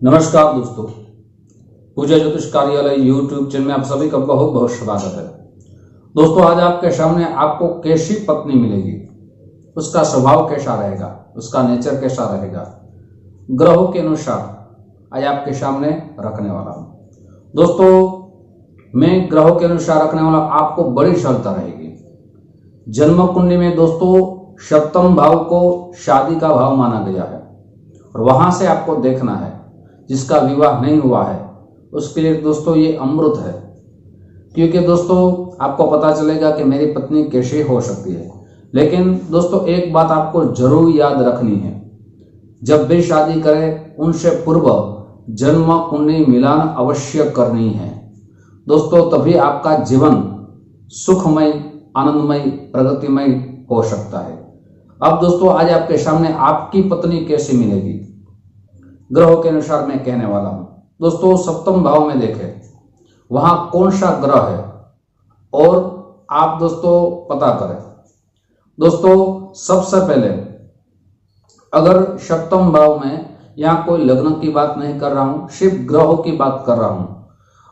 नमस्कार दोस्तों, पूजा ज्योतिष कार्यालय यूट्यूब चैनल में आप सभी का बहुत बहुत स्वागत है। दोस्तों, आज आपके सामने आपको कैसी पत्नी मिलेगी, उसका स्वभाव कैसा रहेगा, उसका नेचर कैसा रहेगा, ग्रहों के अनुसार आज आपके सामने रखने वाला हूं। दोस्तों, मैं ग्रहों के अनुसार रखने वाला आपको बड़ी सफलता रहेगी। जन्म कुंडली में दोस्तों सप्तम भाव को शादी का भाव माना गया है और वहां से आपको देखना है। जिसका विवाह नहीं हुआ है उसके लिए दोस्तों ये अमृत है, क्योंकि दोस्तों आपको पता चलेगा कि मेरी पत्नी कैसे हो सकती है। लेकिन दोस्तों एक बात आपको जरूर याद रखनी है, जब भी शादी करें उनसे पूर्व जन्म कुंडली मिलान अवश्य करनी है दोस्तों, तभी आपका जीवन सुखमय, आनंदमय, प्रगतिमय हो सकता है। अब दोस्तों आज आपके सामने आपकी पत्नी कैसी मिलेगी ग्रहों के अनुसार मैं कहने वाला हूं। दोस्तों सप्तम भाव में देखें वहां कौन सा ग्रह है और आप दोस्तों पता करें। दोस्तों सबसे पहले अगर सप्तम भाव में, यहां कोई लग्न की बात नहीं कर रहा हूं, सिर्फ ग्रहों की बात कर रहा हूं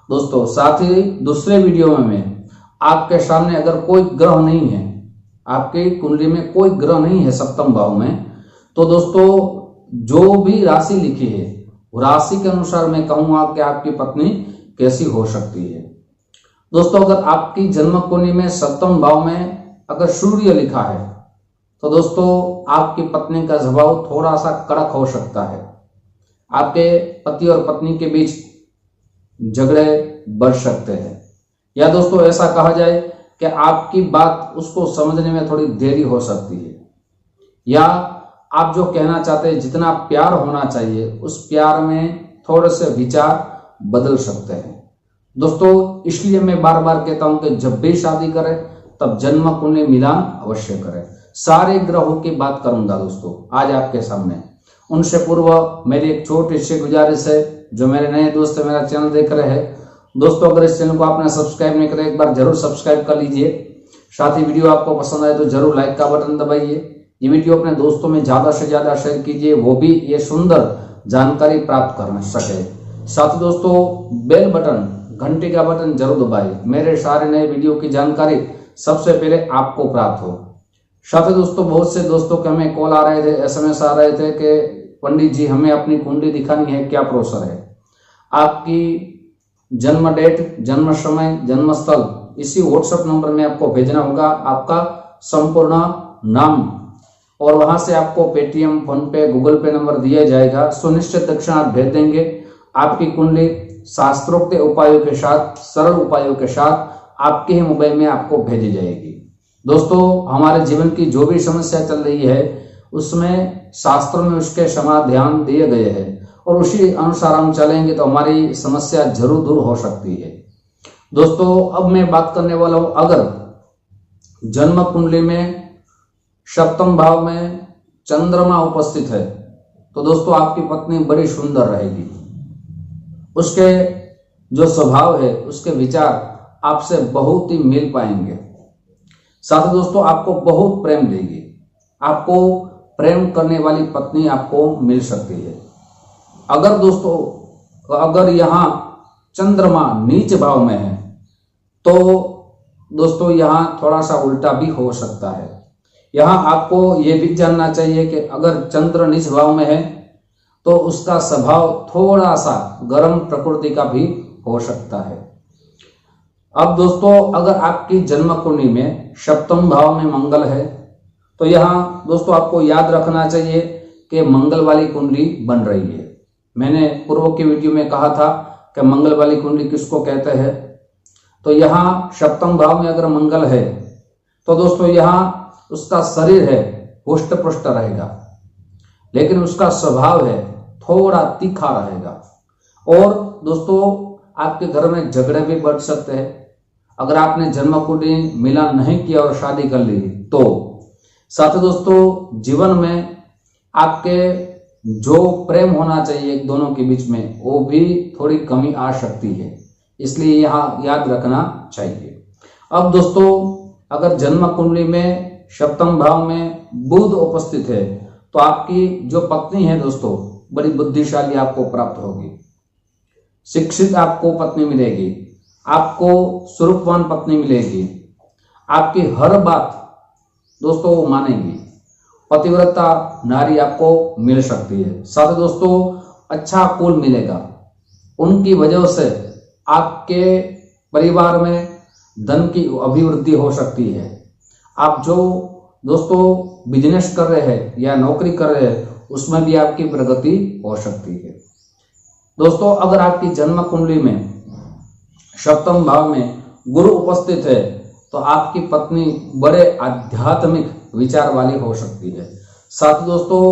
दोस्तों। साथ ही दूसरे वीडियो में मैं आपके सामने अगर कोई ग्रह नहीं है, आपकी कुंडली में कोई ग्रह नहीं है सप्तम भाव में, तो दोस्तों जो भी राशि लिखी है वो राशि के अनुसार मैं कहूंगा कि आपकी पत्नी कैसी हो सकती है। दोस्तों अगर आपकी जन्म कुंडली में सप्तम भाव में अगर सूर्य लिखा है तो दोस्तों आपकी पत्नी का स्वभाव थोड़ा सा कड़क हो सकता है। आपके पति और पत्नी के बीच झगड़े बढ़ सकते हैं, या दोस्तों ऐसा कहा जाए कि आपकी बात उसको समझने में थोड़ी देरी हो सकती है, या आप जो कहना चाहते हैं जितना प्यार होना चाहिए उस प्यार में थोड़े से विचार बदल सकते हैं दोस्तों। इसलिए मैं बार बार कहता हूं कि जब भी शादी करें तब जन्म कुंडली मिलान अवश्य करें। सारे ग्रहों की बात करूंगा दोस्तों आज आपके सामने। उनसे पूर्व मेरी एक छोटी सी गुजारिश है, जो मेरे नए दोस्त है मेरा चैनल देख रहे हैं दोस्तों, अगर इस चैनल को आपने सब्सक्राइब नहीं किया एक बार जरूर सब्सक्राइब कर लीजिए। साथ ही वीडियो आपको पसंद आए तो जरूर लाइक का बटन दबाइए। ये वीडियो अपने दोस्तों में ज्यादा से ज्यादा शेयर कीजिए, वो भी ये सुंदर जानकारी प्राप्त कर सके। साथ ही दोस्तों बेल बटन, घंटी का बटन जरूर दबाइए, मेरे सारे नए वीडियो की जानकारी सबसे पहले आपको प्राप्त हो। साथ ही दोस्तों बहुत से दोस्तों के हमें कॉल आ रहे थे, SMS आ रहे थे कि पंडित जी हमें अपनी कुंडली दिखानी है, क्या प्रोसेस है। आपकी जन्म डेट, जन्म समय, जन्म स्थल इसी व्हाट्सएप नंबर में आपको भेजना होगा, आपका संपूर्ण नाम, और वहां से आपको पेटीएम, फोन पे, गूगल पे नंबर दिया जाएगा। सुनिश्चित दक्षिणा आप भेज देंगे, आपकी कुंडली शास्त्रोक्त उपायों के साथ, सरल उपायों के साथ आपके ही मोबाइल में आपको भेजी जाएगी। दोस्तों हमारे जीवन की जो भी समस्या चल रही है उसमें शास्त्रों में उसके समाधान दिए गए हैं और उसी अनुसार हम चलेंगे तो हमारी समस्या जरूर दूर हो सकती है। दोस्तों अब मैं बात करने वाला हूं, अगर जन्म कुंडली में सप्तम भाव में चंद्रमा उपस्थित है तो दोस्तों आपकी पत्नी बड़ी सुंदर रहेगी। उसके जो स्वभाव है, उसके विचार आपसे बहुत ही मिल पाएंगे। साथ ही दोस्तों आपको बहुत प्रेम देगी, आपको प्रेम करने वाली पत्नी आपको मिल सकती है। अगर दोस्तों अगर यहां चंद्रमा नीच भाव में है तो दोस्तों यहां थोड़ा सा उल्टा भी हो सकता है। यहां आपको यह भी जानना चाहिए कि अगर चंद्र नीच भाव में है तो उसका स्वभाव थोड़ा सा गर्म प्रकृति का भी हो सकता है। अब दोस्तों अगर आपकी जन्म कुंडली में सप्तम भाव में मंगल है तो यहां दोस्तों आपको याद रखना चाहिए कि मंगल वाली कुंडली बन रही है। मैंने पूर्व की वीडियो में कहा था कि मंगल वाली कुंडली किसको कहते हैं, तो यहां सप्तम भाव में अगर मंगल है तो दोस्तों यहां उसका शरीर है पुष्ट पुष्ट रहेगा, लेकिन उसका स्वभाव है थोड़ा तीखा रहेगा। और दोस्तों आपके घर में झगड़े भी बढ़ सकते हैं अगर आपने जन्म कुंडली मिलान नहीं किया और शादी कर ली तो। साथ ही दोस्तों जीवन में आपके जो प्रेम होना चाहिए एक दोनों के बीच में वो भी थोड़ी कमी आ सकती है, इसलिए यहां याद रखना चाहिए। अब दोस्तों अगर जन्म कुंडली में सप्तम भाव में बुध उपस्थित है तो आपकी जो पत्नी है दोस्तों बड़ी बुद्धिशाली आपको प्राप्त होगी। शिक्षित आपको पत्नी मिलेगी, आपको स्वरूपवान पत्नी मिलेगी, आपकी हर बात दोस्तों वो मानेगी, पतिव्रता नारी आपको मिल सकती है। साथ ही दोस्तों अच्छा कुल मिलेगा, उनकी वजह से आपके परिवार में धन की अभिवृद्धि हो सकती है। आप जो दोस्तों बिजनेस कर रहे हैं या नौकरी कर रहे हैं उसमें भी आपकी प्रगति हो सकती है। दोस्तों अगर आपकी जन्म कुंडली में सप्तम भाव में गुरु उपस्थित है तो आपकी पत्नी बड़े आध्यात्मिक विचार वाली हो सकती है। साथ ही दोस्तों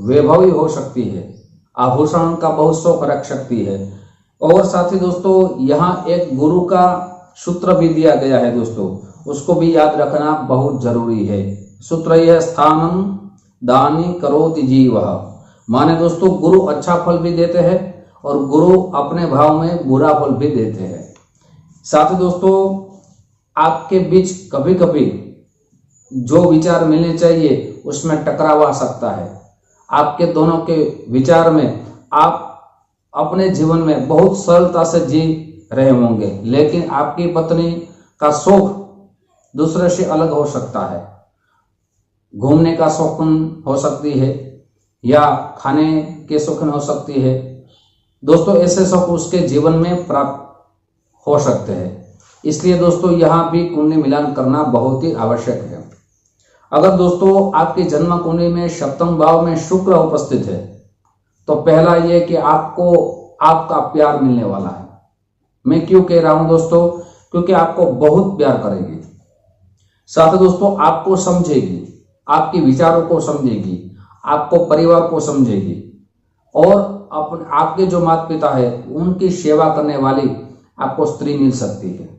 वैभवी हो सकती है, आभूषण का बहुत शौक रख सकती है। और साथ ही दोस्तों यहाँ एक गुरु का सूत्र भी दिया गया है दोस्तों, उसको भी याद रखना बहुत जरूरी है। सूत्र यह स्थानम दानी करोति जीवः, माने दोस्तों गुरु अच्छा फल भी देते हैं और गुरु अपने भाव में बुरा फल भी देते हैं। साथ ही दोस्तों आपके बीच कभी कभी जो विचार मिलने चाहिए उसमें टकराव आ सकता है। आपके दोनों के विचार में आप अपने जीवन में बहुत सरलता से जी रहे होंगे, लेकिन आपकी पत्नी का शौक दूसरे से अलग हो सकता है। घूमने का शौकीन हो सकती है या खाने के शौकीन हो सकती है। दोस्तों ऐसे शौक उसके जीवन में प्राप्त हो सकते हैं, इसलिए दोस्तों यहाँ भी कुंडली मिलान करना बहुत ही आवश्यक है। अगर दोस्तों आपकी जन्म कुंडली में सप्तम भाव में शुक्र उपस्थित है तो पहला ये कि आपको आपका प्यार मिलने वाला है। मैं क्यों कह रहा हूं दोस्तों, क्योंकि आपको बहुत प्यार करेगी। साथ ही दोस्तों आपको समझेगी, आपके विचारों को समझेगी, आपको परिवार को समझेगी और आपके जो माता पिता है उनकी सेवा करने वाली आपको स्त्री मिल सकती है।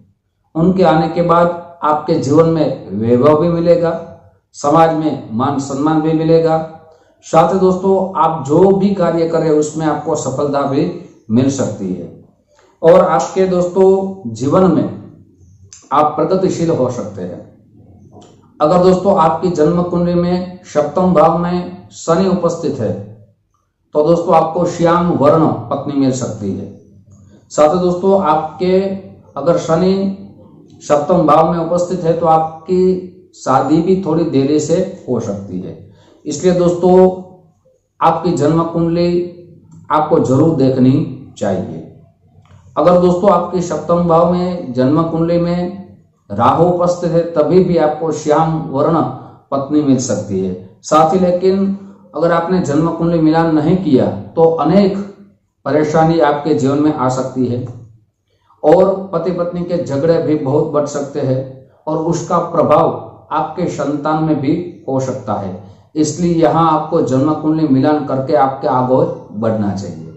उनके आने के बाद आपके जीवन में वैभव भी मिलेगा, समाज में मान सम्मान भी मिलेगा। साथ ही दोस्तों आप जो भी कार्य करें उसमें आपको सफलता भी मिल सकती है और आपके दोस्तों जीवन में आप प्रगतिशील हो सकते हैं। अगर दोस्तों आपकी जन्म कुंडली में सप्तम भाव में शनि उपस्थित है तो दोस्तों आपको श्याम वर्ण पत्नी मिल सकती है। साथ ही दोस्तों आपके अगर शनि सप्तम भाव में उपस्थित है तो आपकी शादी भी थोड़ी देरी से हो सकती है। इसलिए दोस्तों आपकी जन्म कुंडली आपको जरूर देखनी चाहिए। अगर दोस्तों आपकी सप्तम भाव में जन्म कुंडली में राहु उपस्थित है तभी भी आपको श्याम वर्ण पत्नी मिल सकती है। साथ ही लेकिन अगर आपने जन्म कुंडली मिलान नहीं किया तो अनेक परेशानी आपके जीवन में आ सकती है और पति पत्नी के झगड़े भी बहुत बढ़ सकते हैं और उसका प्रभाव आपके संतान में भी हो सकता है। इसलिए यहाँ आपको जन्म कुंडली मिलान करके आपके आगे बढ़ना चाहिए।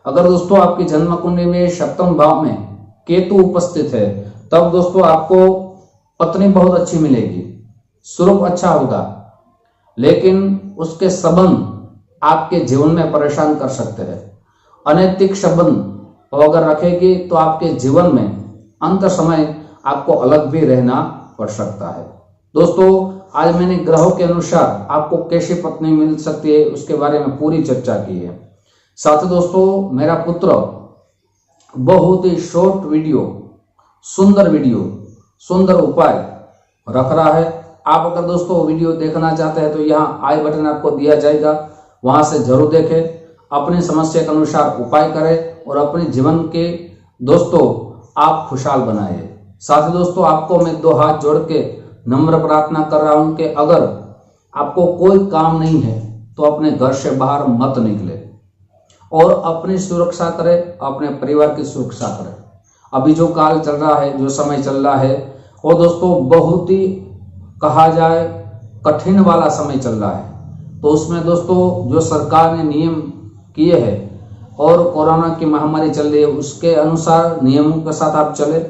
अगर दोस्तों आपकी जन्म कुंडली में सप्तम भाव में केतु उपस्थित है तब दोस्तों आपको पत्नी बहुत अच्छी मिलेगी, स्वरूप अच्छा होगा, लेकिन उसके संबंध आपके जीवन में परेशान कर सकते हैं। अनैतिक संबंध अगर रखेगी तो आपके जीवन में अंत समय आपको अलग भी रहना पड़ सकता है। दोस्तों आज मैंने ग्रहों के अनुसार आपको कैसी पत्नी मिल सकती है उसके बारे में पूरी चर्चा की है। साथ ही दोस्तों मेरा पुत्र बहुत ही शॉर्ट वीडियो, सुंदर उपाय रख रहा है। आप अगर दोस्तों वीडियो देखना चाहते हैं तो यहाँ आई बटन आपको दिया जाएगा, वहां से जरूर देखें, अपनी समस्या के अनुसार उपाय करें और अपने जीवन के दोस्तों आप खुशहाल बनाए। साथ ही दोस्तों आपको मैं दो हाथ जोड़ के नम्र प्रार्थना कर रहा हूं कि अगर आपको कोई काम नहीं है तो अपने घर से बाहर मत निकले और अपनी सुरक्षा करें, अपने परिवार की सुरक्षा करें। अभी जो काल चल रहा है, जो समय चल रहा है वो दोस्तों बहुत ही कहा जाए कठिन वाला समय चल रहा है। तो उसमें दोस्तों जो सरकार ने नियम किए हैं और कोरोना की महामारी चल रही है उसके अनुसार नियमों के साथ आप चले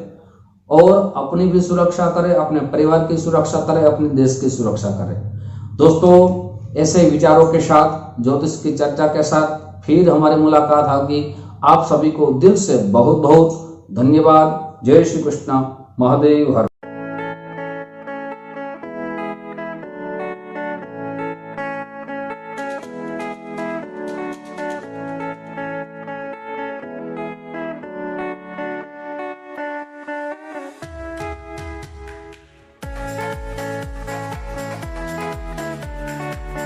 और अपनी भी सुरक्षा करें, अपने परिवार की सुरक्षा करें, अपने देश की सुरक्षा करें। दोस्तों ऐसे विचारों के साथ, ज्योतिष की चर्चा के साथ फिर हमारी मुलाकात होगी। आप सभी को दिल से बहुत बहुत धन्यवाद। जय श्री कृष्ण, महादेव हर।